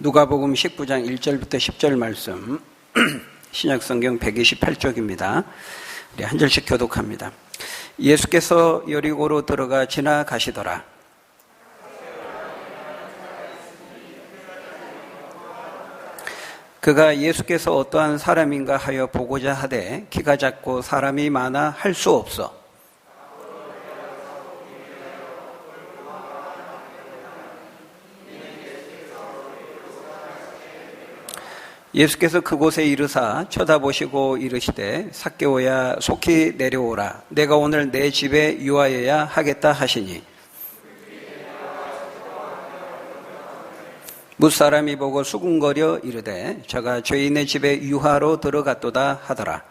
누가복음 19장 1절부터 10절 말씀, 신약성경 128쪽입니다. 우리 한 절씩 교독합니다. 예수께서 여리고로 들어가 지나가시더라. 그가 예수께서 어떠한 사람인가 하여 보고자 하되 키가 작고 사람이 많아 할 수 없어. 예수께서 그곳에 이르사 쳐다보시고 이르시되 삭개오야 속히 내려오라. 내가 오늘 내 집에 유하여야 하겠다 하시니 뭇사람이 보고 수군거려 이르되 저가 죄인의 집에 유하로 들어갔도다 하더라.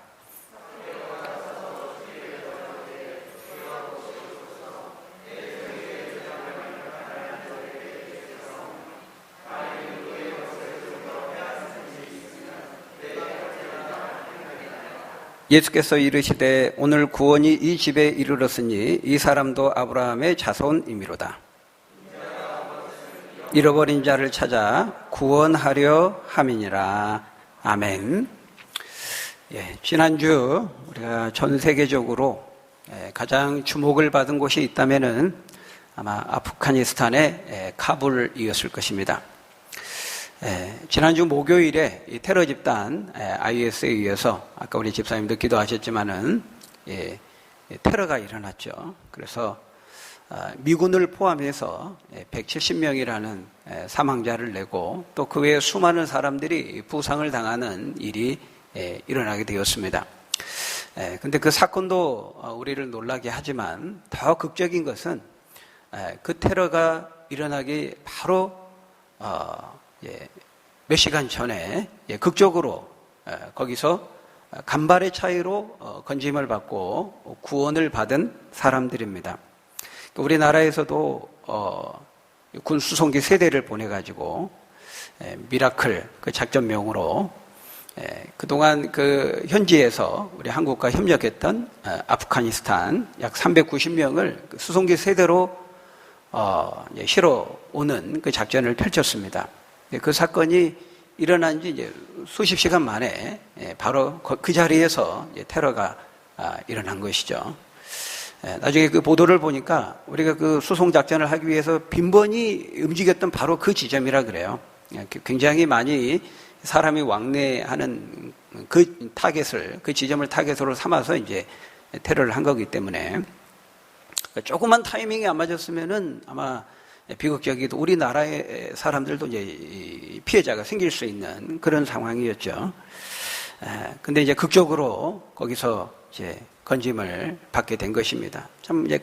예수께서 이르시되 오늘 구원이 이 집에 이르렀으니 이 사람도 아브라함의 자손이미로다. 잃어버린 자를 찾아 구원하려 함이니라. 아멘. 지난주 우리가 전 세계적으로 가장 주목을 받은 곳이 있다면은 아마 아프가니스탄의 카불이었을 것입니다. 지난주 목요일에 이 테러 집단 IS에 의해서 아까 우리 집사님도 기도하셨지만은 테러가 일어났죠. 그래서 미군을 포함해서 170명이라는 사망자를 내고 또 그 외에 수많은 사람들이 부상을 당하는 일이 일어나게 되었습니다. 근데 그 사건도 우리를 놀라게 하지만 더 극적인 것은 그 테러가 일어나기 바로 몇 시간 전에 극적으로 거기서 간발의 차이로 건짐을 받고 구원을 받은 사람들입니다. 우리나라에서도 군 수송기 세대를 보내가지고 미라클 그 작전명으로 그동안 그 현지에서 우리 한국과 협력했던 아프가니스탄 약 390명을 수송기 세대로 실어 오는 그 작전을 펼쳤습니다. 그 사건이 일어난 지 이제 수십 시간 만에 바로 그 자리에서 테러가 일어난 것이죠. 나중에 그 보도를 보니까 우리가 그 수송 작전을 하기 위해서 빈번히 움직였던 바로 그 지점이라 그래요. 굉장히 많이 사람이 왕래하는 그 타겟을, 그 지점을 타겟으로 삼아서 이제 테러를 한 거기 때문에 조그만 타이밍이 안 맞았으면은 아마 비극적이도 우리나라의 사람들도 이제 피해자가 생길 수 있는 그런 상황이었죠. 근데 이제 극적으로 거기서 이제 건짐을 받게 된 것입니다. 참 이제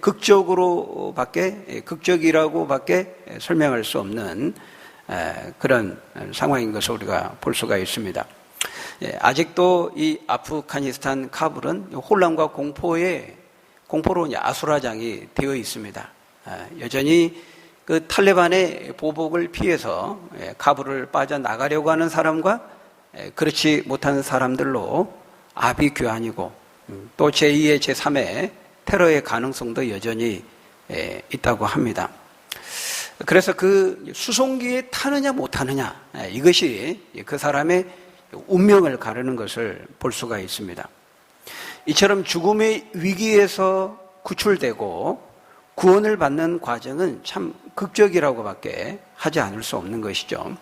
극적이라고밖에 설명할 수 없는 그런 상황인 것을 우리가 볼 수가 있습니다. 아직도 이 아프가니스탄 카불은 혼란과 공포로 아수라장이 되어 있습니다. 여전히 그 탈레반의 보복을 피해서 카불을 빠져나가려고 하는 사람과 그렇지 못하는 사람들로 아비규환이고 또 제2의 제3의 테러의 가능성도 여전히 있다고 합니다. 그래서 그 수송기에 타느냐 못 타느냐 이것이 그 사람의 운명을 가르는 것을 볼 수가 있습니다. 이처럼 죽음의 위기에서 구출되고 구원을 받는 과정은 참 극적이라고밖에 하지 않을 수 없는 것이죠.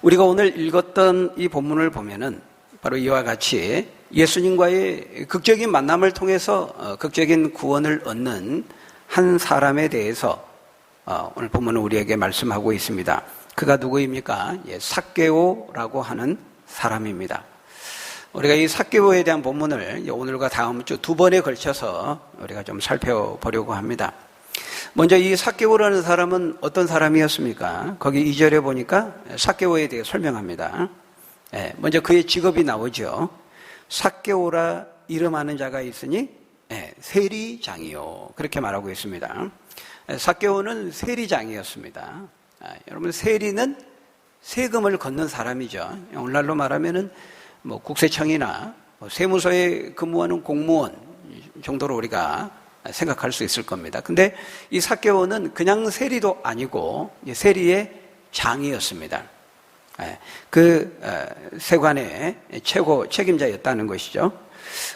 우리가 오늘 읽었던 이 본문을 보면은 바로 이와 같이 예수님과의 극적인 만남을 통해서 극적인 구원을 얻는 한 사람에 대해서 오늘 본문은 우리에게 말씀하고 있습니다. 그가 누구입니까? 삭개오라고 하는 사람입니다. 우리가 이 삭개오에 대한 본문을 오늘과 다음 주 두 번에 걸쳐서 우리가 좀 살펴보려고 합니다. 먼저 이 삭개오라는 사람은 어떤 사람이었습니까? 거기 2절에 보니까 삭개오에 대해 설명합니다. 먼저 그의 직업이 나오죠. 삭개오라 이름하는 자가 있으니 세리장이요. 그렇게 말하고 있습니다. 삭개오는 세리장이었습니다. 여러분, 세리는 세금을 걷는 사람이죠. 오늘날로 말하면은 뭐 국세청이나 세무서에 근무하는 공무원 정도로 우리가 생각할 수 있을 겁니다. 근데 이 삭개오는 그냥 세리도 아니고 세리의 세관장이었습니다. 그 세관의 최고 책임자였다는 것이죠.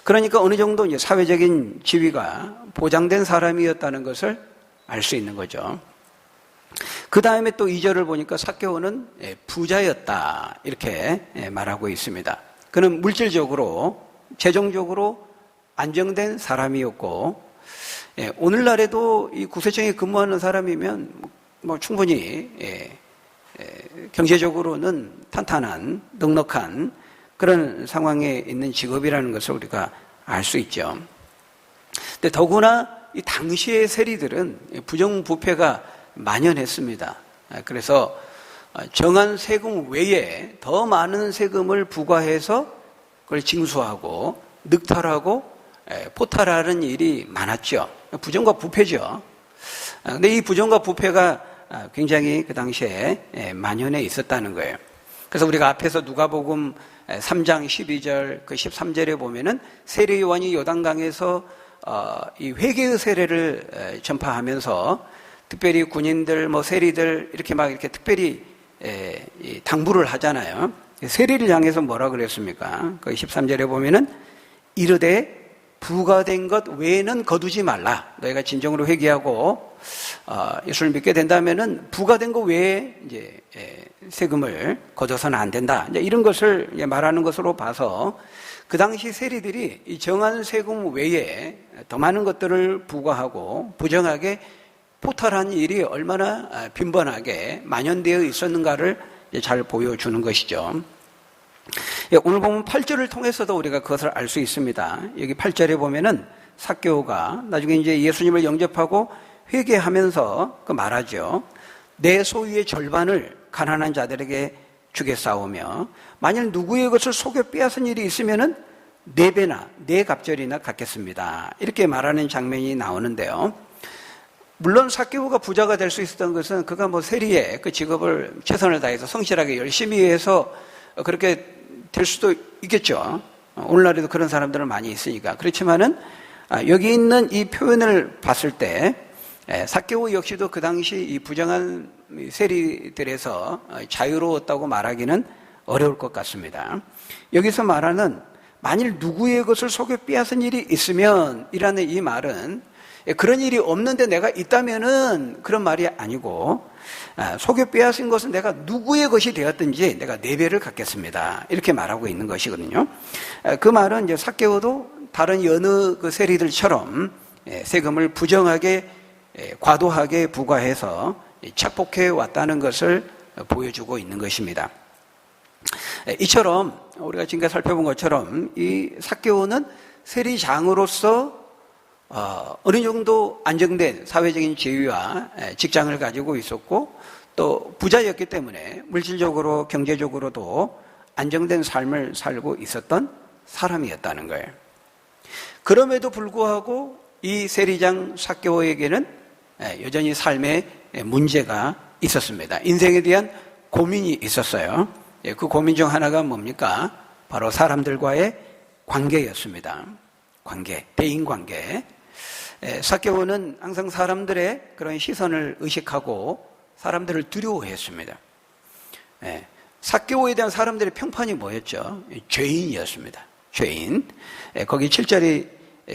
그러니까 어느 정도 이제 사회적인 지위가 보장된 사람이었다는 것을 알 수 있는 거죠. 그 다음에 또 2절을 보니까 삭개오는 부자였다 이렇게 말하고 있습니다. 그는 물질적으로 재정적으로 안정된 사람이었고 오늘날에도 이 구세청에 근무하는 사람이면 뭐 충분히 경제적으로는 탄탄한 넉넉한 그런 상황에 있는 직업이라는 것을 우리가 알 수 있죠. 근데 더구나 이 당시의 세리들은 부정부패가 만연했습니다. 그래서 정한 세금 외에 더 많은 세금을 부과해서 그걸 징수하고 늑탈하고 포탈하는 일이 많았죠. 부정과 부패죠. 근데 이 부정과 부패가 굉장히 그 당시에 만연해 있었다는 거예요. 그래서 우리가 앞에서 누가복음 3장 12절 그 13절에 보면은 세리요한이 요단강에서 이 회개의 세례를 전파하면서 특별히 군인들 뭐 세리들 이렇게 막 이렇게 특별히 당부를 하잖아요. 세리를 향해서 뭐라 그랬습니까? 그 13절에 보면은 이르되 부과된 것 외에는 거두지 말라. 너희가 진정으로 회개하고 예수를 믿게 된다면은 부과된 것 외에 이제 세금을 거둬서는 안 된다. 이제 이런 것을 말하는 것으로 봐서 그 당시 세리들이 이 정한 세금 외에 더 많은 것들을 부과하고 부정하게 포탈한 일이 얼마나 빈번하게 만연되어 있었는가를 잘 보여주는 것이죠. 오늘 보면 8절을 통해서도 우리가 그것을 알 수 있습니다. 여기 8절에 보면은 삭개오가 나중에 이제 예수님을 영접하고 회개하면서 그 말하죠. 내 소유의 절반을 가난한 자들에게 주겠사오며 만일 누구의 것을 속여 빼앗은 일이 있으면은 4배나 4갑절이나 갚겠습니다. 이렇게 말하는 장면이 나오는데요. 물론 삭개오가 부자가 될 수 있었던 것은 그가 뭐 세리의 그 직업을 최선을 다해서 성실하게 열심히 해서 그렇게 될 수도 있겠죠. 오늘날에도 그런 사람들은 많이 있으니까. 그렇지만은 여기 있는 이 표현을 봤을 때 삭개오 역시도 그 당시 이 부정한 세리들에서 자유로웠다고 말하기는 어려울 것 같습니다. 여기서 말하는 만일 누구의 것을 속여 빼앗은 일이 있으면 이라는 이 말은 그런 일이 없는데 내가 있다면은 그런 말이 아니고 속여 빼앗은 것은 내가 누구의 것이 되었든지 내가 4배를 갚겠습니다. 이렇게 말하고 있는 것이거든요. 그 말은 이제 삭개오도 다른 여느 그 세리들처럼 세금을 부정하게 과도하게 부과해서 착복해 왔다는 것을 보여주고 있는 것입니다. 이처럼 우리가 지금까지 살펴본 것처럼 이 삭개오는 세리장으로서 어느 정도 안정된 사회적인 지위와 직장을 가지고 있었고 또 부자였기 때문에 물질적으로 경제적으로도 안정된 삶을 살고 있었던 사람이었다는 거예요. 그럼에도 불구하고 이 세리장 삭개오에게는 여전히 삶에 문제가 있었습니다. 인생에 대한 고민이 있었어요. 그 고민 중 하나가 뭡니까? 바로 사람들과의 관계였습니다. 관계, 대인관계. 삭개오는 항상 사람들의 그런 시선을 의식하고 사람들을 두려워했습니다. 삭개오에 대한 사람들의 평판이 뭐였죠? 죄인이었습니다. 죄인. 거기 7절이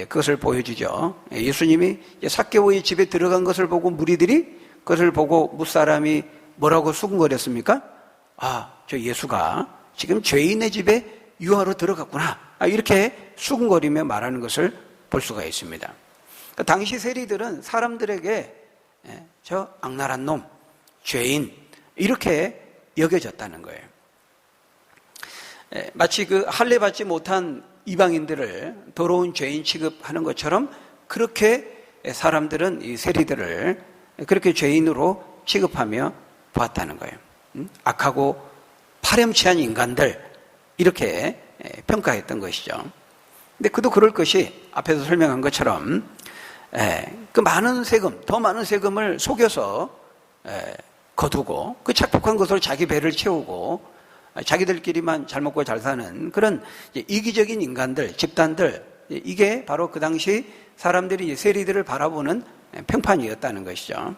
그것을 보여주죠. 예수님이 삭개오의 집에 들어간 것을 보고 무리들이 그것을 보고 무사람이 뭐라고 수군거렸습니까? 저 예수가 지금 죄인의 집에 유하로 들어갔구나. 이렇게 수군거리며 말하는 것을 볼 수가 있습니다. 당시 세리들은 사람들에게 저 악랄한 놈, 죄인 이렇게 여겨졌다는 거예요. 마치 그 할례 받지 못한 이방인들을 더러운 죄인 취급하는 것처럼 그렇게 사람들은 이 세리들을 그렇게 죄인으로 취급하며 보았다는 거예요. 악하고 파렴치한 인간들 이렇게 평가했던 것이죠. 근데 그도 그럴 것이 앞에서 설명한 것처럼 그 많은 세금, 더 많은 세금을 속여서 거두고 그 착복한 것으로 자기 배를 채우고 자기들끼리만 잘 먹고 잘 사는 그런 이기적인 인간들, 집단들, 이게 바로 그 당시 사람들이 세리들을 바라보는 평판이었다는 것이죠.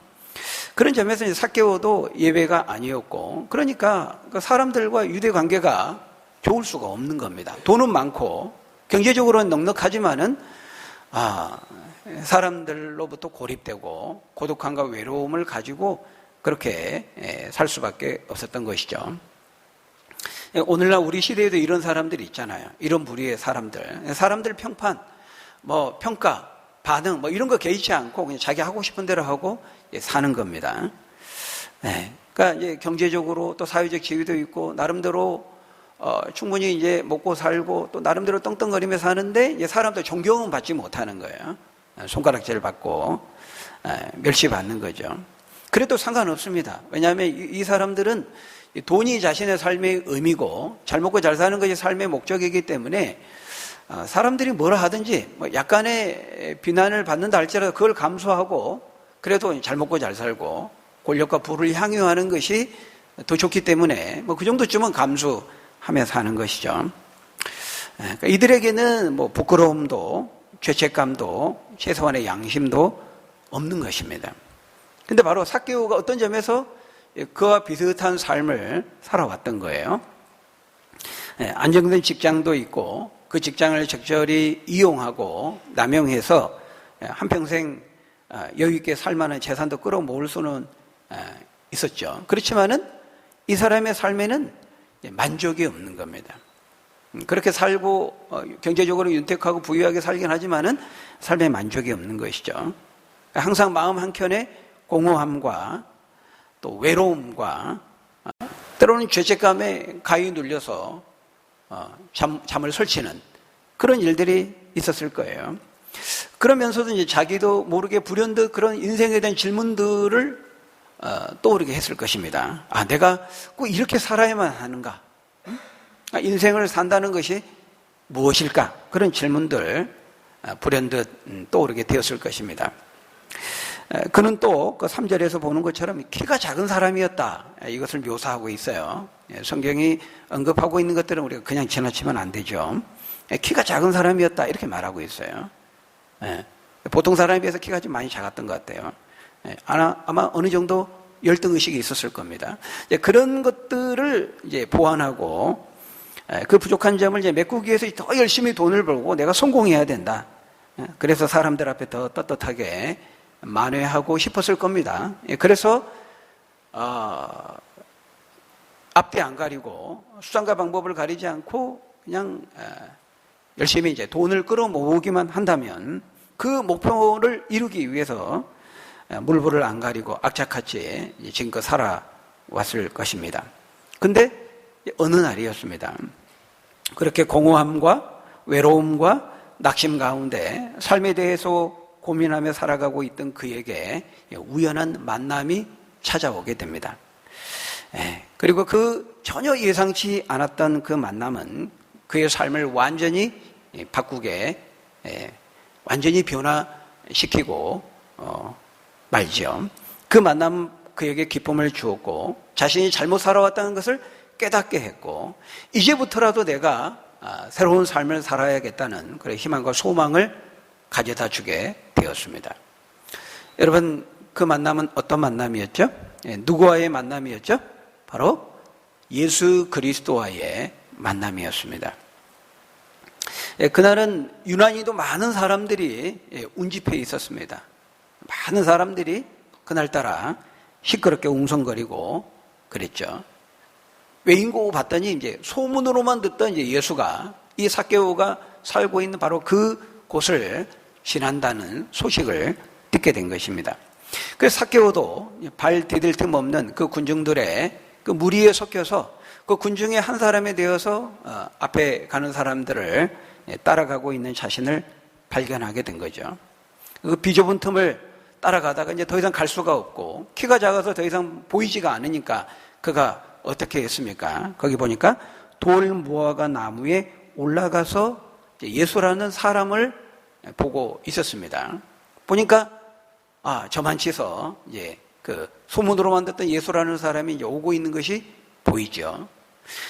그런 점에서 이제 삭개오도 예외가 아니었고, 그러니까 사람들과 유대 관계가 좋을 수가 없는 겁니다. 돈은 많고 경제적으로는 넉넉하지만은 사람들로부터 고립되고 고독함과 외로움을 가지고 그렇게 살 수밖에 없었던 것이죠. 오늘날 우리 시대에도 이런 사람들이 있잖아요. 이런 부류의 사람들 평판, 평가, 반응 이런 거 개의치 않고 그냥 자기 하고 싶은 대로 하고 사는 겁니다. 그러니까 이제 경제적으로 또 사회적 지위도 있고 나름대로 충분히 이제 먹고 살고 또 나름대로 떵떵거리며 사는데 이제 사람도 존경은 받지 못하는 거예요. 손가락질 받고 멸시받는 거죠. 그래도 상관없습니다. 왜냐하면 이 사람들은 돈이 자신의 삶의 의미고 잘 먹고 잘 사는 것이 삶의 목적이기 때문에 사람들이 뭐라 하든지 약간의 비난을 받는다 할지라도 그걸 감수하고 그래도 잘 먹고 잘 살고 권력과 부를 향유하는 것이 더 좋기 때문에 그 정도쯤은 감수하며 사는 것이죠. 그러니까 이들에게는 부끄러움도 죄책감도 최소한의 양심도 없는 것입니다. 근데 바로 삭개오가 어떤 점에서 그와 비슷한 삶을 살아왔던 거예요. 안정된 직장도 있고 그 직장을 적절히 이용하고 남용해서 한평생 여유 있게 살만한 재산도 끌어모을 수는 있었죠. 그렇지만은 이 사람의 삶에는 만족이 없는 겁니다. 그렇게 살고 경제적으로 윤택하고 부유하게 살긴 하지만은 삶에 만족이 없는 것이죠. 항상 마음 한켠에 공허함과 또 외로움과 때로는 죄책감에 가히 눌려서 잠을 설치는 그런 일들이 있었을 거예요. 그러면서도 이제 자기도 모르게 불현듯 그런 인생에 대한 질문들을 떠오르게 했을 것입니다. 내가 꼭 이렇게 살아야만 하는가? 인생을 산다는 것이 무엇일까? 그런 질문들 불현듯 떠오르게 되었을 것입니다. 그는 또 그 3절에서 보는 것처럼 키가 작은 사람이었다. 이것을 묘사하고 있어요. 성경이 언급하고 있는 것들은 우리가 그냥 지나치면 안 되죠. 키가 작은 사람이었다. 이렇게 말하고 있어요. 보통 사람에 비해서 키가 좀 많이 작았던 것 같아요. 아마 어느 정도 열등의식이 있었을 겁니다. 그런 것들을 이제 보완하고 그 부족한 점을 이제 메꾸기 위해서 더 열심히 돈을 벌고 내가 성공해야 된다. 그래서 사람들 앞에 더 떳떳하게 만회하고 싶었을 겁니다. 그래서 앞뒤 안 가리고 수단과 방법을 가리지 않고 그냥 열심히 이제 돈을 끌어모으기만 한다면 그 목표를 이루기 위해서 물불을 안 가리고 악착같이 지금껏 살아왔을 것입니다. 근데 어느 날이었습니다. 그렇게 공허함과 외로움과 낙심 가운데 삶에 대해서 고민하며 살아가고 있던 그에게 우연한 만남이 찾아오게 됩니다. 그리고 그 전혀 예상치 않았던 그 만남은 그의 삶을 완전히 바꾸게 완전히 변화시키고 말죠. 그 만남 그에게 기쁨을 주었고 자신이 잘못 살아왔다는 것을 깨닫게 했고 이제부터라도 내가 새로운 삶을 살아야겠다는 그런 희망과 소망을 가져다 주게 되었습니다. 여러분 그 만남은 어떤 만남이었죠? 누구와의 만남이었죠? 바로 예수 그리스도와의 만남이었습니다. 그날은 유난히도 많은 사람들이 운집해 있었습니다. 많은 사람들이 그날따라 시끄럽게 웅성거리고 그랬죠. 왜인고 봤더니 이제 소문으로만 듣던 이제 예수가 이 삭개오가 살고 있는 바로 그 곳을 지난다는 소식을 듣게 된 것입니다. 그래서 삭개오도 발 디딜 틈 없는 그 군중들의 그 무리에 섞여서 그 군중의 한 사람에 되어서 앞에 가는 사람들을 따라가고 있는 자신을 발견하게 된 거죠. 그 비좁은 틈을 따라가다가 이제 더 이상 갈 수가 없고 키가 작아서 더 이상 보이지가 않으니까 그가 어떻게 했습니까? 거기 보니까 돌무화과 나무에 올라가서 예수라는 사람을 보고 있었습니다. 보니까 저만치서 이제 그 소문으로만 듣던 예수라는 사람이 이제 오고 있는 것이 보이죠.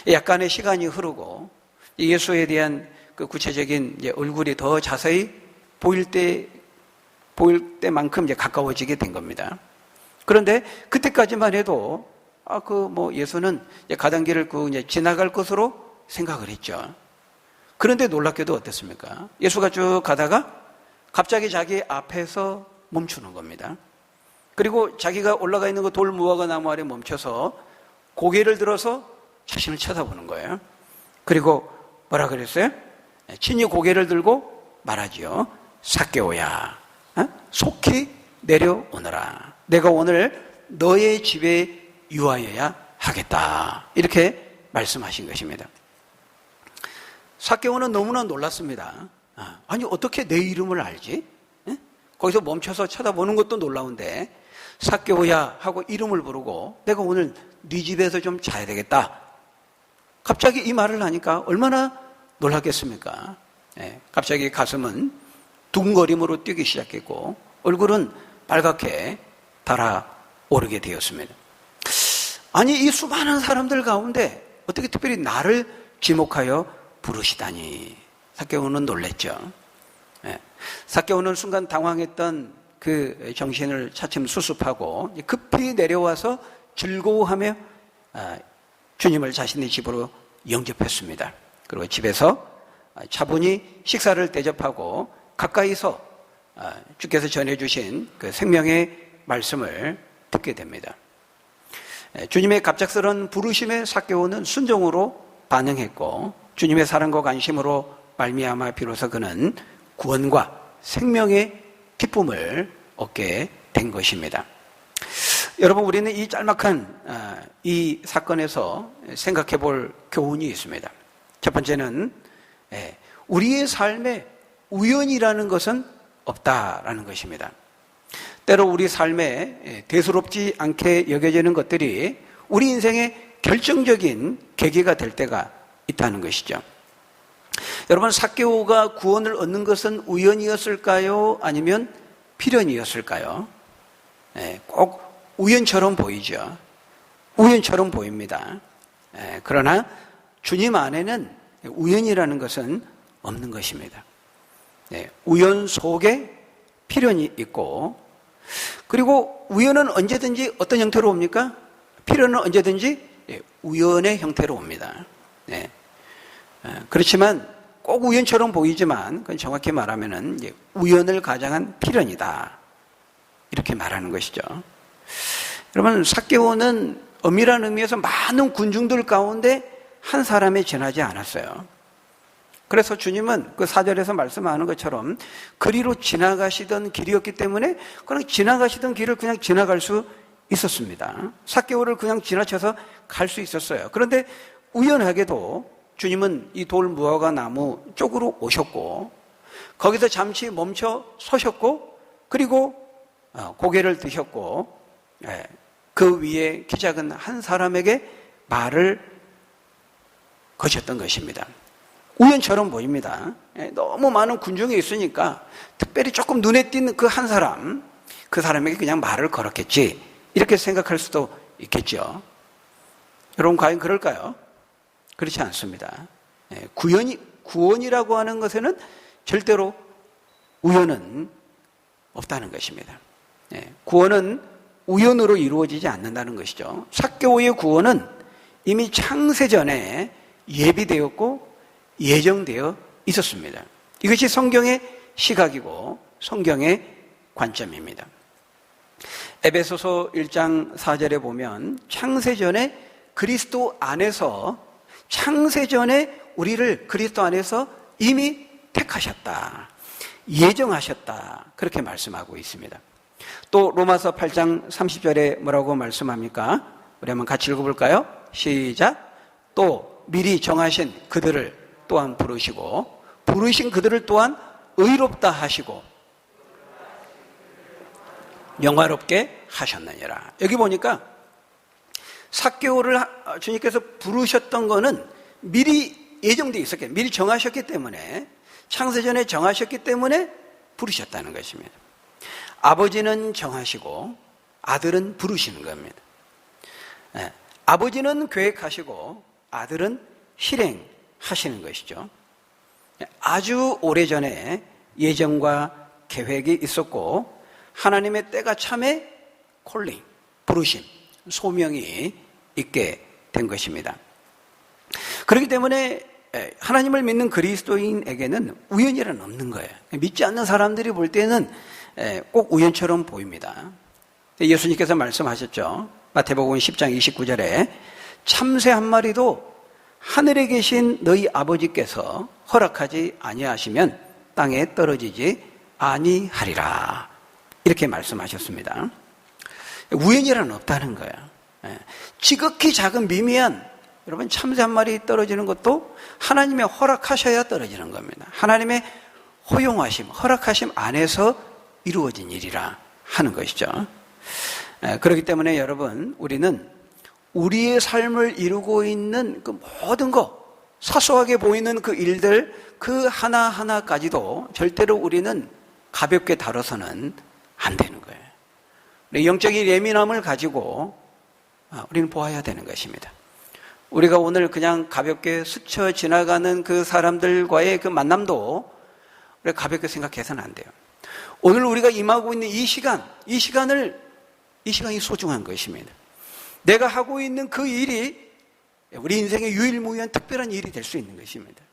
약간의 시간이 흐르고 예수에 대한 그 구체적인 이제 얼굴이 더 자세히 보일 때만큼 이제 가까워지게 된 겁니다. 그런데 그때까지만 해도 예수는 가단길을 이제 지나갈 것으로 생각을 했죠. 그런데 놀랍게도 어땠습니까? 예수가 쭉 가다가 갑자기 자기 앞에서 멈추는 겁니다. 그리고 자기가 올라가 있는 그 돌 무화과 나무 아래 멈춰서 고개를 들어서 자신을 쳐다보는 거예요. 그리고 뭐라 그랬어요? 친히 고개를 들고 말하지요. 삭개오야, 속히 내려오너라. 내가 오늘 너의 집에 유하여야 하겠다. 이렇게 말씀하신 것입니다. 삭개오는 너무나 놀랐습니다. 아니, 어떻게 내 이름을 알지? 거기서 멈춰서 쳐다보는 것도 놀라운데 삭개오야 하고 이름을 부르고 내가 오늘 네 집에서 좀 자야 되겠다. 갑자기 이 말을 하니까 얼마나 놀랐겠습니까? 갑자기 가슴은 두근거림으로 뛰기 시작했고 얼굴은 빨갛게 달아오르게 되었습니다. 아니, 이 수많은 사람들 가운데 어떻게 특별히 나를 지목하여 부르시다니. 삭개오는 놀랬죠. 삭개오는 순간 당황했던 그 정신을 차츰 수습하고 급히 내려와서 즐거워하며 주님을 자신의 집으로 영접했습니다. 그리고 집에서 차분히 식사를 대접하고 가까이서 주께서 전해주신 그 생명의 말씀을 듣게 됩니다. 주님의 갑작스러운 부르심에 삭개오는 순종으로 반응했고 주님의 사랑과 관심으로 말미암아 비로소 그는 구원과 생명의 기쁨을 얻게 된 것입니다. 여러분, 우리는 이 짤막한 이 사건에서 생각해 볼 교훈이 있습니다. 첫 번째는 우리의 삶에 우연이라는 것은 없다라는 것입니다. 때로 우리 삶에 대수롭지 않게 여겨지는 것들이 우리 인생의 결정적인 계기가 될 때가 있다는 것이죠. 여러분, 삭개오가 구원을 얻는 것은 우연이었을까요? 아니면 필연이었을까요? 꼭 우연처럼 보이죠. 우연처럼 보입니다. 그러나 주님 안에는 우연이라는 것은 없는 것입니다. 우연 속에 필연이 있고, 그리고 우연은 언제든지 어떤 형태로 옵니까? 필연은 언제든지 우연의 형태로 옵니다. 그렇지만 꼭 우연처럼 보이지만 그건 정확히 말하면은 우연을 가장한 필연이다. 이렇게 말하는 것이죠. 여러분, 삭개오는 엄밀한 의미에서 많은 군중들 가운데 한 사람에 지나지 않았어요. 그래서 주님은 그 4절에서 말씀하는 것처럼 그리로 지나가시던 길이었기 때문에 그냥 지나가시던 길을 그냥 지나갈 수 있었습니다. 삭개오를 그냥 지나쳐서 갈 수 있었어요. 그런데 우연하게도 주님은 이 돌 무화과 나무 쪽으로 오셨고 거기서 잠시 멈춰 서셨고 그리고 고개를 드셨고 그 위에 키 작은 한 사람에게 말을 거셨던 것입니다. 우연처럼 보입니다. 너무 많은 군중이 있으니까 특별히 조금 눈에 띄는 그 한 사람, 그 사람에게 그냥 말을 걸었겠지 이렇게 생각할 수도 있겠죠. 여러분, 과연 그럴까요? 그렇지 않습니다. 구원이라고 하는 것에는 절대로 우연은 없다는 것입니다. 구원은 우연으로 이루어지지 않는다는 것이죠. 삭개오의 구원은 이미 창세전에 예비되었고 예정되어 있었습니다. 이것이 성경의 시각이고 성경의 관점입니다. 에베소서 1장 4절에 보면 창세전에 그리스도 안에서 창세전에 우리를 그리스도 안에서 이미 택하셨다. 예정하셨다. 그렇게 말씀하고 있습니다. 또 로마서 8장 30절에 뭐라고 말씀합니까? 우리 한번 같이 읽어볼까요? 시작. 또 미리 정하신 그들을 또한 부르시고 부르신 그들을 또한 의롭다 하시고 영화롭게 하셨느니라. 여기 보니까 삭개오를 주님께서 부르셨던 거는 미리 예정되어 있었기, 미리 정하셨기 때문에 창세전에 정하셨기 때문에 부르셨다는 것입니다. 아버지는 정하시고 아들은 부르시는 겁니다. 아버지는 계획하시고 아들은 실행하시는 것이죠. 아주 오래전에 예정과 계획이 있었고 하나님의 때가 참에 콜링, 부르심, 소명이 있게 된 것입니다. 그렇기 때문에 하나님을 믿는 그리스도인에게는 우연이란 없는 거예요. 믿지 않는 사람들이 볼 때는 꼭 우연처럼 보입니다. 예수님께서 말씀하셨죠. 마태복음 10장 29절에 참새 한 마리도 하늘에 계신 너희 아버지께서 허락하지 아니하시면 땅에 떨어지지 아니하리라. 이렇게 말씀하셨습니다. 우연이란 없다는 거예요. 지극히 작은 미미한 여러분 참새 한 마리 떨어지는 것도 하나님의 허락하셔야 떨어지는 겁니다. 하나님의 허용하심, 허락하심 안에서 이루어진 일이라 하는 것이죠. 그렇기 때문에 여러분 우리는 우리의 삶을 이루고 있는 그 모든 것, 사소하게 보이는 그 일들 그 하나하나까지도 절대로 우리는 가볍게 다뤄서는 안 되는 거예요. 영적인 예민함을 가지고 우리는 보아야 되는 것입니다. 우리가 오늘 그냥 가볍게 스쳐 지나가는 그 사람들과의 그 만남도 우리가 가볍게 생각해서는 안 돼요. 오늘 우리가 임하고 있는 이 시간이 소중한 것입니다. 내가 하고 있는 그 일이 우리 인생의 유일무이한 특별한 일이 될 수 있는 것입니다.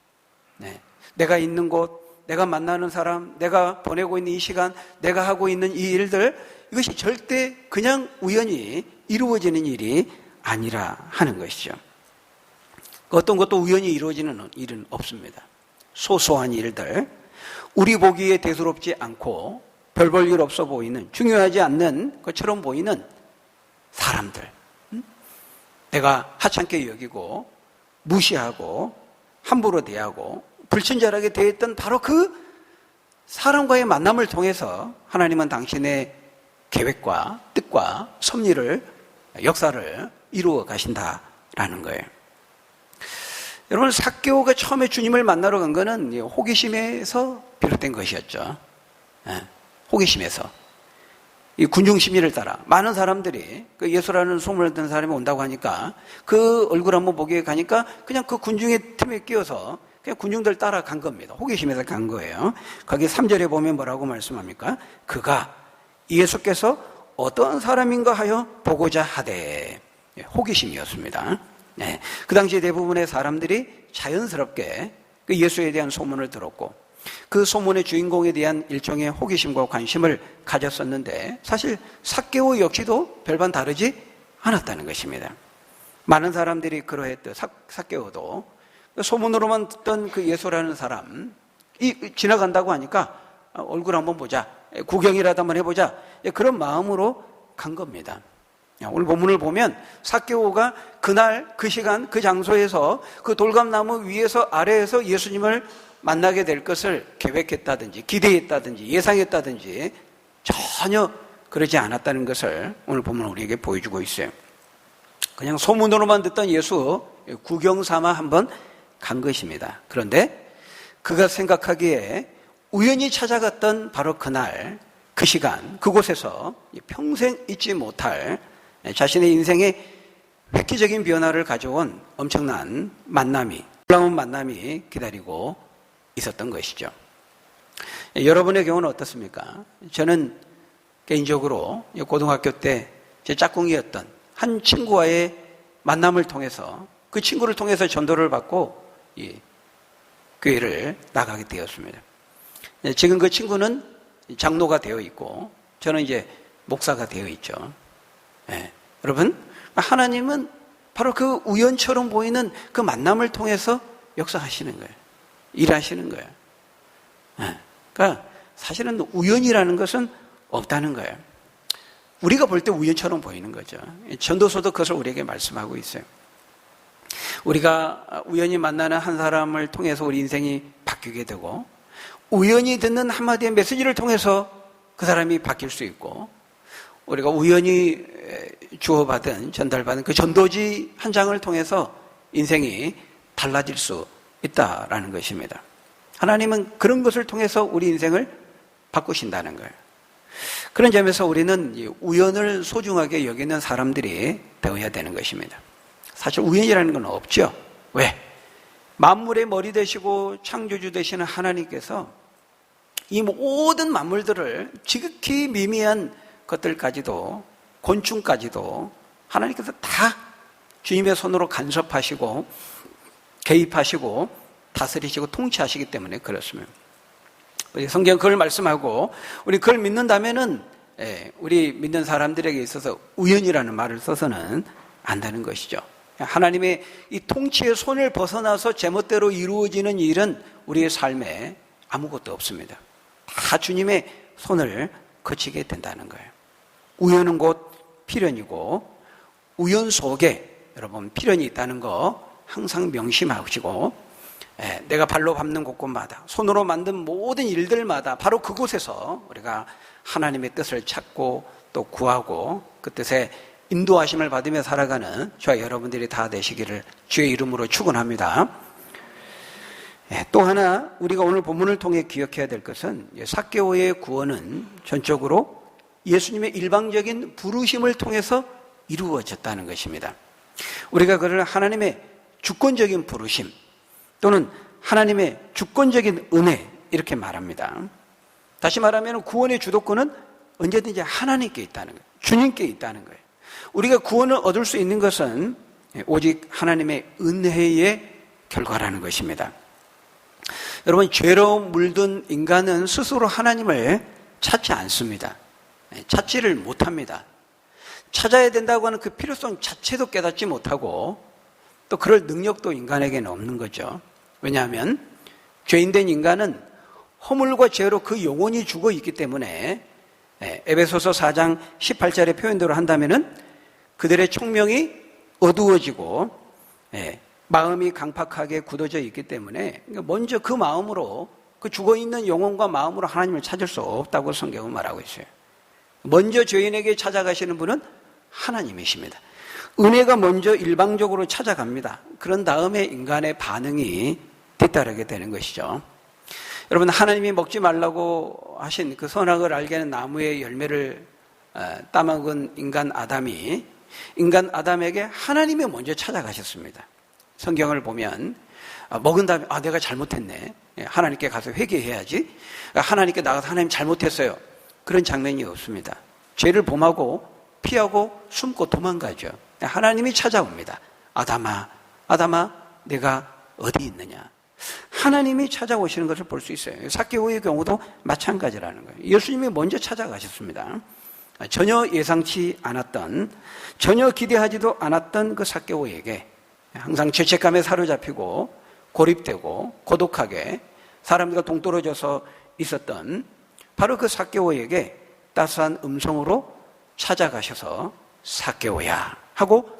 내가 있는 곳, 내가 만나는 사람, 내가 보내고 있는 이 시간, 내가 하고 있는 이 일들, 이것이 절대 그냥 우연히 이루어지는 일이 아니라 하는 것이죠. 어떤 것도 우연히 이루어지는 일은 없습니다. 소소한 일들, 우리 보기에 대수롭지 않고 별 볼 일 없어 보이는, 중요하지 않는 것처럼 보이는 사람들, 내가 하찮게 여기고 무시하고 함부로 대하고 불친절하게 대했던 바로 그 사람과의 만남을 통해서 하나님은 당신의 계획과 뜻과 섭리를, 역사를 이루어 가신다라는 거예요. 여러분, 삭개오가 처음에 주님을 만나러 간 거는 호기심에서 비롯된 것이었죠. 호기심에서. 이 군중 심리를 따라 많은 사람들이 그 예수라는 소문을 듣는 사람이 온다고 하니까 그 얼굴 한번 보게 가니까 그냥 그 군중의 틈에 끼어서 그냥 군중들 따라 간 겁니다. 호기심에서 간 거예요. 거기 3절에 보면 뭐라고 말씀합니까? 그가 예수께서 어떤 사람인가 하여 보고자 하되. 호기심이었습니다. 그 당시 대부분의 사람들이 자연스럽게 그 예수에 대한 소문을 들었고 그 소문의 주인공에 대한 일종의 호기심과 관심을 가졌었는데 사실 삭개오 역시도 별반 다르지 않았다는 것입니다. 많은 사람들이 그러했던 삭개오도 소문으로만 듣던 그 예수라는 사람이 지나간다고 하니까 얼굴 한번 보자, 구경이라도 한번 해보자, 그런 마음으로 간 겁니다. 오늘 본문을 보면 삭개오가 그날 그 시간 그 장소에서 그 돌감나무 위에서 아래에서 예수님을 만나게 될 것을 계획했다든지 기대했다든지 예상했다든지 전혀 그러지 않았다는 것을 오늘 본문 우리에게 보여주고 있어요. 그냥 소문으로만 듣던 예수 구경 삼아 한번 간 것입니다. 그런데 그가 생각하기에 우연히 찾아갔던 바로 그날 그 시간 그곳에서 평생 잊지 못할 자신의 인생에 획기적인 변화를 가져온 엄청난 만남이, 놀라운 만남이 기다리고 있었던 것이죠. 여러분의 경우는 어떻습니까? 저는 개인적으로 고등학교 때 제 짝꿍이었던 한 친구와의 만남을 통해서 그 친구를 통해서 전도를 받고 교회를 나가게 되었습니다. 지금 그 친구는 장로가 되어 있고 저는 이제 목사가 되어 있죠. 여러분, 하나님은 바로 그 우연처럼 보이는 그 만남을 통해서 역사하시는 거예요. 일하시는 거예요. 그러니까 사실은 우연이라는 것은 없다는 거예요. 우리가 볼 때 우연처럼 보이는 거죠. 전도서도 그것을 우리에게 말씀하고 있어요. 우리가 우연히 만나는 한 사람을 통해서 우리 인생이 바뀌게 되고 우연히 듣는 한마디의 메시지를 통해서 그 사람이 바뀔 수 있고 우리가 우연히 주어받은 전달받은 그 전도지 한 장을 통해서 인생이 달라질 수 있다라는 것입니다. 하나님은 그런 것을 통해서 우리 인생을 바꾸신다는 거예요. 그런 점에서 우리는 우연을 소중하게 여기는 사람들이 되어야 되는 것입니다. 사실 우연이라는 건 없죠. 왜? 만물의 머리 되시고 창조주 되시는 하나님께서 이 모든 만물들을 지극히 미미한 것들까지도 곤충까지도 하나님께서 다 주님의 손으로 간섭하시고 개입하시고 다스리시고 통치하시기 때문에 그렇습니다. 우리 성경 그걸 말씀하고 우리 그걸 믿는다면은 우리 믿는 사람들에게 있어서 우연이라는 말을 써서는 안 되는 것이죠. 하나님의 이 통치의 손을 벗어나서 제멋대로 이루어지는 일은 우리의 삶에 아무것도 없습니다. 다 주님의 손을 거치게 된다는 거예요. 우연은 곧 필연이고 우연 속에 여러분 필연이 있다는 거 항상 명심하시고 내가 발로 밟는 곳곳마다 손으로 만든 모든 일들마다 바로 그곳에서 우리가 하나님의 뜻을 찾고 또 구하고 그 뜻에 인도하심을 받으며 살아가는 저와 여러분들이 다 되시기를 주의 이름으로 축원합니다. 또 하나 우리가 오늘 본문을 통해 기억해야 될 것은 삭개오의 구원은 전적으로 예수님의 일방적인 부르심을 통해서 이루어졌다는 것입니다. 우리가 그를 하나님의 주권적인 부르심 또는 하나님의 주권적인 은혜 이렇게 말합니다. 다시 말하면 구원의 주도권은 언제든지 하나님께 있다는 거예요. 주님께 있다는 거예요. 우리가 구원을 얻을 수 있는 것은 오직 하나님의 은혜의 결과라는 것입니다. 여러분, 죄로 물든 인간은 스스로 하나님을 찾지 않습니다. 찾지를 못합니다. 찾아야 된다고 하는 그 필요성 자체도 깨닫지 못하고 또 그럴 능력도 인간에게는 없는 거죠. 왜냐하면 죄인된 인간은 허물과 죄로 그 영혼이 죽어 있기 때문에 에베소서 4장 18절의 표현대로 한다면은 그들의 총명이 어두워지고 마음이 강팍하게 굳어져 있기 때문에 먼저 그 마음으로 그 죽어있는 영혼과 마음으로 하나님을 찾을 수 없다고 성경은 말하고 있어요. 먼저 죄인에게 찾아가시는 분은 하나님이십니다. 은혜가 먼저 일방적으로 찾아갑니다. 그런 다음에 인간의 반응이 뒤따르게 되는 것이죠. 여러분, 하나님이 먹지 말라고 하신 그 선악을 알게 하는 나무의 열매를 따먹은 인간 아담에게 하나님이 먼저 찾아가셨습니다. 성경을 보면 먹은 다음에 내가 잘못했네. 하나님께 가서 회개해야지. 하나님께 나가서 하나님 잘못했어요. 그런 장면이 없습니다. 죄를 범하고 피하고 숨고 도망가죠. 하나님이 찾아옵니다. 아담아 내가 어디 있느냐. 하나님이 찾아오시는 것을 볼 수 있어요. 삭개오의 경우도 마찬가지라는 거예요. 예수님이 먼저 찾아가셨습니다. 전혀 예상치 않았던, 전혀 기대하지도 않았던 그 삭개오에게 항상 죄책감에 사로잡히고 고립되고 고독하게 사람들과 동떨어져서 있었던 바로 그 삭개오에게 따스한 음성으로 찾아가셔서 삭개오야 하고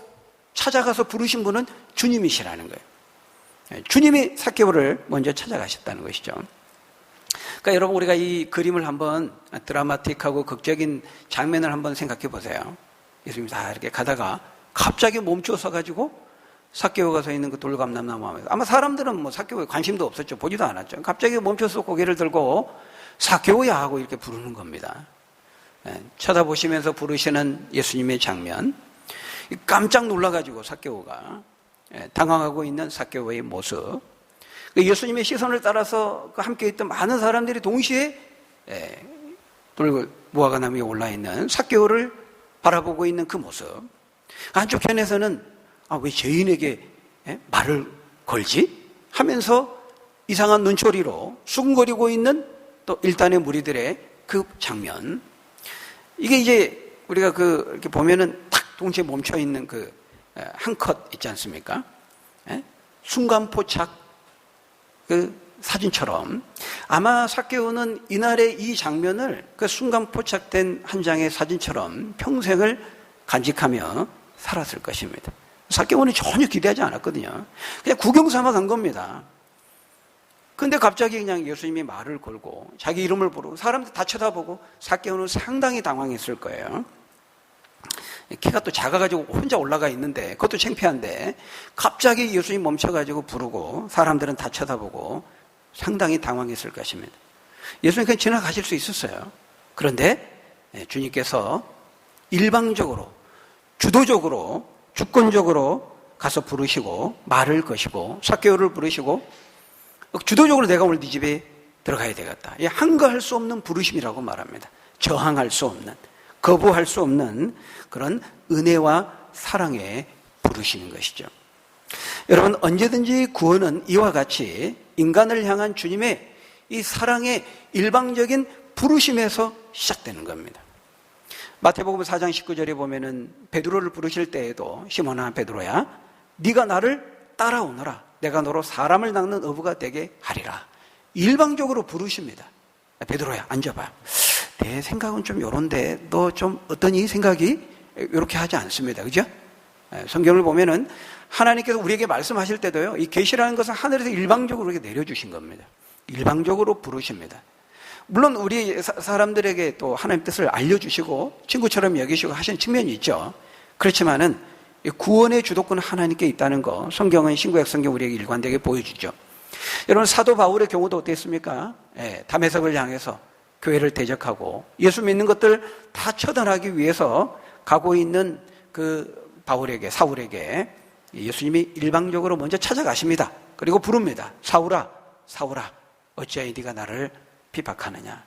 찾아가서 부르신 분은 주님이시라는 거예요. 주님이 삭개오를 먼저 찾아가셨다는 것이죠. 그러니까 여러분, 우리가 이 그림을 한번 드라마틱하고 극적인 장면을 한번 생각해 보세요. 예수님이 다 이렇게 가다가 갑자기 멈춰서 가지고 삭개오가 서 있는 그 돌감람나무 앞에서, 아마 사람들은 뭐 삭개오에 관심도 없었죠. 보지도 않았죠. 갑자기 멈춰서 고개를 들고 삭개오야 하고 이렇게 부르는 겁니다. 쳐다보시면서 부르시는 예수님의 장면, 깜짝 놀라가지고 삭개오가 당황하고 있는 삭개오의 모습, 예수님의 시선을 따라서 함께 있던 많은 사람들이 동시에 무화과 나무에 올라있는 삭개오를 바라보고 있는 그 모습, 한쪽편에서는 왜 죄인에게 말을 걸지? 하면서 이상한 눈초리로 수군거리고 있는 또 일단의 무리들의 그 장면, 이게 이제 우리가 이렇게 보면은 탁 동시에 멈춰 있는 그 한 컷 있지 않습니까? 순간포착 그 사진처럼 아마 삭개오는 이날의 이 장면을 그 순간포착된 한 장의 사진처럼 평생을 간직하며 살았을 것입니다. 삭개오는 전혀 기대하지 않았거든요. 그냥 구경 삼아 간 겁니다. 근데 갑자기 그냥 예수님이 말을 걸고 자기 이름을 부르고 사람들 다 쳐다보고 삭개오는 상당히 당황했을 거예요. 키가 또 작아가지고 혼자 올라가 있는데 그것도 창피한데 갑자기 예수님 멈춰가지고 부르고 사람들은 다 쳐다보고 상당히 당황했을 것입니다. 예수님 그냥 지나가실 수 있었어요. 그런데 주님께서 일방적으로 주도적으로 주권적으로 가서 부르시고 말을 거시고 삭개오를 부르시고 주도적으로 내가 오늘 네 집에 들어가야 되겠다. 항거할 수 없는 부르심이라고 말합니다. 저항할 수 없는 거부할 수 없는 그런 은혜와 사랑에 부르시는 것이죠. 여러분, 언제든지 구원은 이와 같이 인간을 향한 주님의 이 사랑의 일방적인 부르심에서 시작되는 겁니다. 마태복음 4장 19절에 보면은 베드로를 부르실 때에도 시몬아 베드로야 네가 나를 따라오너라 내가 너로 사람을 낚는 어부가 되게 하리라. 일방적으로 부르십니다. 베드로야 앉아봐. 내 생각은 좀 요런데 너 좀 어떠니? 생각이 이렇게 하지 않습니다. 그죠? 성경을 보면은 하나님께서 우리에게 말씀하실 때도요, 이 계시라는 것은 하늘에서 일방적으로 이렇게 내려주신 겁니다. 일방적으로 부르십니다. 물론 우리 사람들에게 또 하나님 뜻을 알려주시고 친구처럼 여기시고 하신 측면이 있죠. 그렇지만은 구원의 주도권은 하나님께 있다는 거 성경은 신구약 성경 우리에게 일관되게 보여주죠. 여러분, 사도 바울의 경우도 어땠습니까? 다메섹을 향해서 교회를 대적하고 예수 믿는 것들 다 처단하기 위해서 가고 있는 그 바울에게, 사울에게 예수님이 일방적으로 먼저 찾아가십니다. 그리고 부릅니다. 사울아, 사울아, 어찌하여 네가 나를 비박하느냐.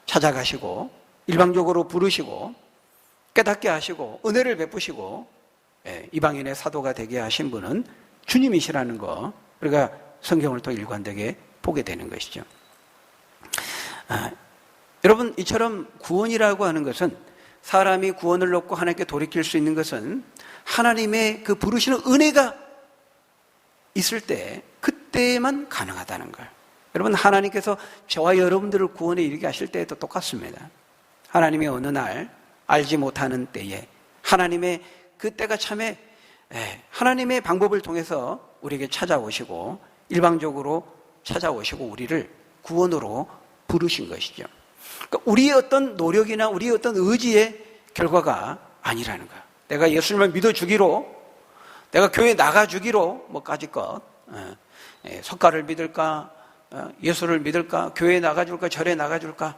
찾아가시고 일방적으로 부르시고 깨닫게 하시고 은혜를 베푸시고 이방인의 사도가 되게 하신 분은 주님이시라는 거, 우리가 성경을 또 일관되게 보게 되는 것이죠. 여러분, 이처럼 구원이라고 하는 것은, 사람이 구원을 얻고 하나님께 돌이킬 수 있는 것은 하나님의 그 부르시는 은혜가 있을 때, 그때만 가능하다는 거예요. 여러분, 하나님께서 저와 여러분들을 구원에 이르게 하실 때에도 똑같습니다. 하나님이 어느 날 알지 못하는 때에 하나님의 그 때가 참에 하나님의 방법을 통해서 우리에게 찾아오시고 일방적으로 찾아오시고 우리를 구원으로 부르신 것이죠. 그러니까 우리의 어떤 노력이나 우리의 어떤 의지의 결과가 아니라는 거예요. 내가 예수님을 믿어주기로, 내가 교회 나가주기로 뭐까짓것 석가를 믿을까, 예수를 믿을까, 교회에 나가줄까, 절에 나가줄까.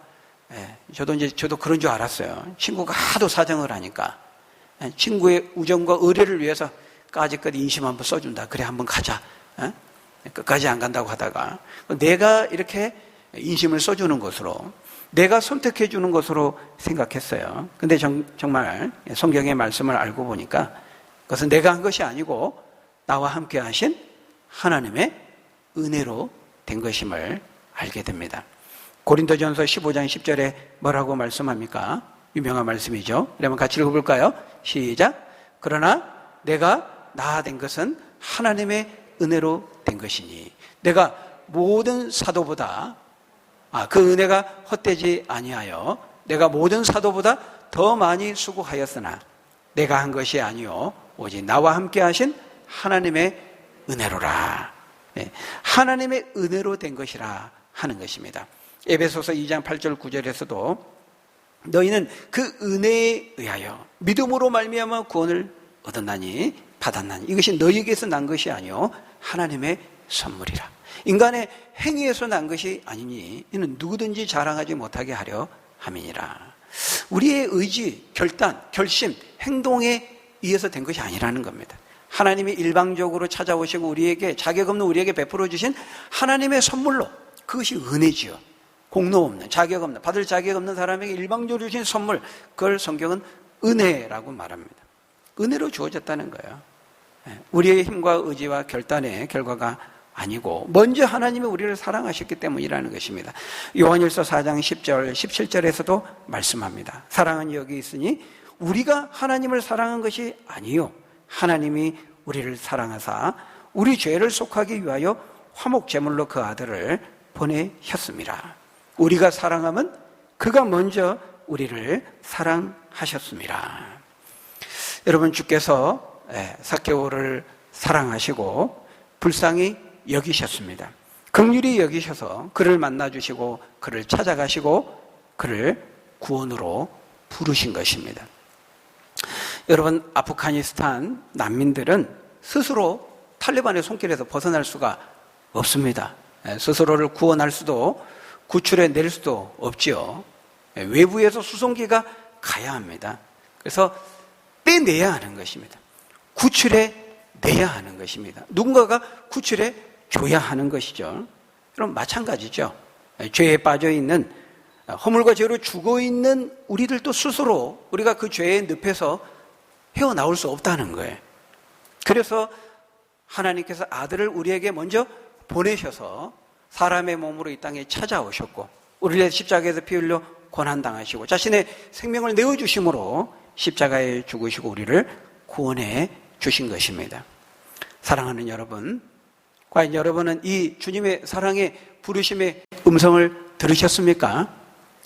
저도 그런 줄 알았어요. 친구가 하도 사정을 하니까 친구의 우정과 의뢰를 위해서 까짓것 인심 한번 써준다. 그래 한번 가자. 끝까지 안 간다고 하다가 내가 이렇게 인심을 써주는 것으로, 내가 선택해 주는 것으로 생각했어요. 근데 정말 성경의 말씀을 알고 보니까 그것은 내가 한 것이 아니고 나와 함께 하신 하나님의 은혜로 된 것임을 알게 됩니다. 고린도전서 15장 10절에 뭐라고 말씀합니까? 유명한 말씀이죠. 그러면 같이 읽어볼까요? 시작. 그러나 내가 나 된 것은 하나님의 은혜로 된 것이니 내가 모든 사도보다 그 은혜가 헛되지 아니하여 내가 모든 사도보다 더 많이 수고하였으나 내가 한 것이 아니요 오직 나와 함께 하신 하나님의 은혜로라. 하나님의 은혜로 된 것이라 하는 것입니다. 에베소서 2장 8절 9절에서도 너희는 그 은혜에 의하여 믿음으로 말미암아 구원을 얻었나니 받았나니 이것이 너희에게서 난 것이 아니요 하나님의 선물이라. 인간의 행위에서 난 것이 아니니 이는 누구든지 자랑하지 못하게 하려 함이니라. 우리의 의지, 결단, 결심, 행동에 의해서 된 것이 아니라는 겁니다. 하나님이 일방적으로 찾아오시고 우리에게 자격 없는 우리에게 베풀어 주신 하나님의 선물로, 그것이 은혜지요. 공로 없는, 자격 없는, 받을 자격 없는 사람에게 일방적으로 주신 선물, 그걸 성경은 은혜라고 말합니다. 은혜로 주어졌다는 거예요. 우리의 힘과 의지와 결단의 결과가 아니고 먼저 하나님이 우리를 사랑하셨기 때문이라는 것입니다. 요한일서 4장 10절, 17절에서도 말씀합니다. 사랑은 여기 있으니 우리가 하나님을 사랑한 것이 아니요 하나님이 우리를 사랑하사 우리 죄를 속하기 위하여 화목 제물로 그 아들을 보내셨습니다. 우리가 사랑하면 그가 먼저 우리를 사랑하셨습니다. 여러분, 주께서 삭개오를 사랑하시고 불쌍히 여기셨습니다. 긍휼히 여기셔서 그를 만나주시고 그를 찾아가시고 그를 구원으로 부르신 것입니다. 여러분, 아프가니스탄 난민들은 스스로 탈리반의 손길에서 벗어날 수가 없습니다. 스스로를 구원할 수도 구출해 낼 수도 없지요. 외부에서 수송기가 가야 합니다. 그래서 빼내야 하는 것입니다. 구출해 내야 하는 것입니다. 누군가가 구출해 줘야 하는 것이죠. 그럼 마찬가지죠. 죄에 빠져 있는 허물과 죄로 죽어있는 우리들도 스스로 우리가 그 죄의 늪에서 헤어나올 수 없다는 거예요. 그래서 하나님께서 아들을 우리에게 먼저 보내셔서 사람의 몸으로 이 땅에 찾아오셨고 우리를 위해 십자가에서 피 흘려 고난당하시고 자신의 생명을 내어주심으로 십자가에 죽으시고 우리를 구원해 주신 것입니다. 사랑하는 여러분, 과연 여러분은 이 주님의 사랑의 부르심의 음성을 들으셨습니까?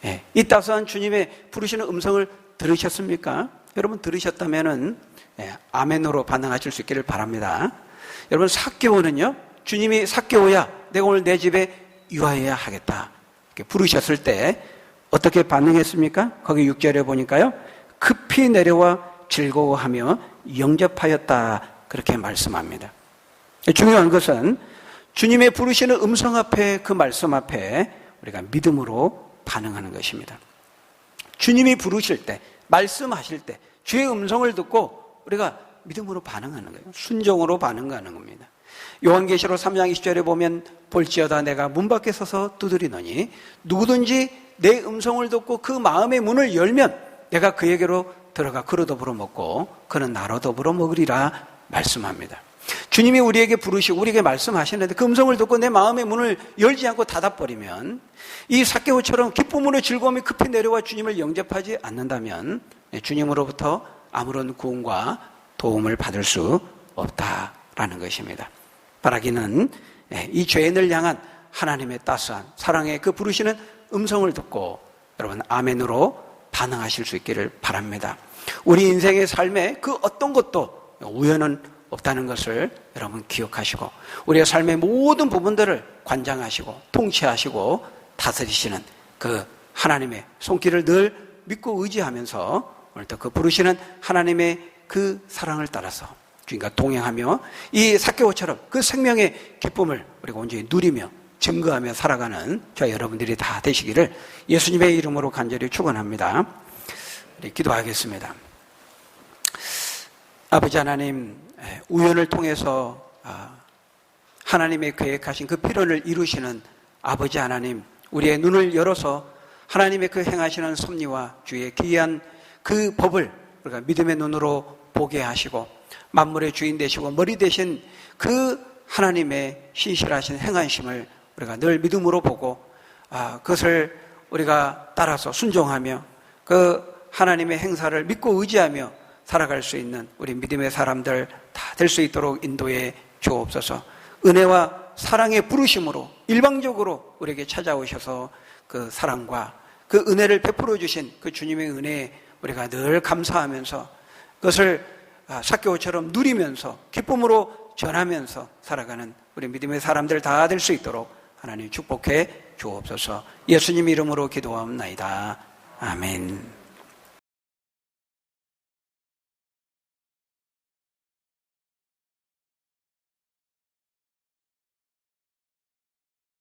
예, 이 따스한 주님의 부르시는 음성을 들으셨습니까? 여러분 들으셨다면은 아멘으로 반응하실 수 있기를 바랍니다. 여러분 삭개오는요, 주님이 삭개오야 내가 오늘 내 집에 유하여야 하겠다 이렇게 부르셨을 때 어떻게 반응했습니까? 거기 6절에 보니까요, 급히 내려와 즐거워하며 영접하였다 그렇게 말씀합니다. 중요한 것은 주님의 부르시는 음성 앞에, 그 말씀 앞에 우리가 믿음으로 반응하는 것입니다. 주님이 부르실 때, 말씀하실 때 주의 음성을 듣고 우리가 믿음으로 반응하는 거예요. 순종으로 반응하는 겁니다. 요한계시록 3장 20절에 보면 볼지어다 내가 문 밖에 서서 두드리노니 누구든지 내 음성을 듣고 그 마음의 문을 열면 내가 그에게로 들어가 그로 더불어 먹고 그는 나로 더불어 먹으리라 말씀합니다. 주님이 우리에게 부르시고 우리에게 말씀하시는데 그 음성을 듣고 내 마음의 문을 열지 않고 닫아버리면, 이 삭개오처럼 기쁨으로 즐거움이 급히 내려와 주님을 영접하지 않는다면 주님으로부터 아무런 구원과 도움을 받을 수 없다라는 것입니다. 바라기는 이 죄인을 향한 하나님의 따스한 사랑의 그 부르시는 음성을 듣고 여러분 아멘으로 반응하실 수 있기를 바랍니다. 우리 인생의 삶에 그 어떤 것도 우연은 없다는 것을 여러분 기억하시고 우리의 삶의 모든 부분들을 관장하시고 통치하시고 다스리시는 그 하나님의 손길을 늘 믿고 의지하면서 오늘도 그 부르시는 하나님의 그 사랑을 따라서 주님과 동행하며 이 삭개오처럼 그 생명의 기쁨을 우리가 온전히 누리며 증거하며 살아가는 저와 여러분들이 다 되시기를 예수님의 이름으로 간절히 축원합니다. 우리 기도하겠습니다. 아버지 하나님, 우연을 통해서 하나님의 계획하신 그 필요를 이루시는 아버지 하나님, 우리의 눈을 열어서 하나님의 그 행하시는 섭리와 주의 기이한 그 법을 우리가 믿음의 눈으로 보게 하시고 만물의 주인 되시고 머리 되신 그 하나님의 신실하신 행하심을 우리가 늘 믿음으로 보고 그것을 우리가 따라서 순종하며 그 하나님의 행사를 믿고 의지하며 살아갈 수 있는 우리 믿음의 사람들 다 될 수 있도록 인도해 주옵소서. 은혜와 사랑의 부르심으로 일방적으로 우리에게 찾아오셔서 그 사랑과 그 은혜를 베풀어 주신 그 주님의 은혜에 우리가 늘 감사하면서 그것을 삭개오처럼 누리면서 기쁨으로 전하면서 살아가는 우리 믿음의 사람들 다 될 수 있도록 하나님 축복해 주옵소서. 예수님 이름으로 기도하옵나이다. 아멘.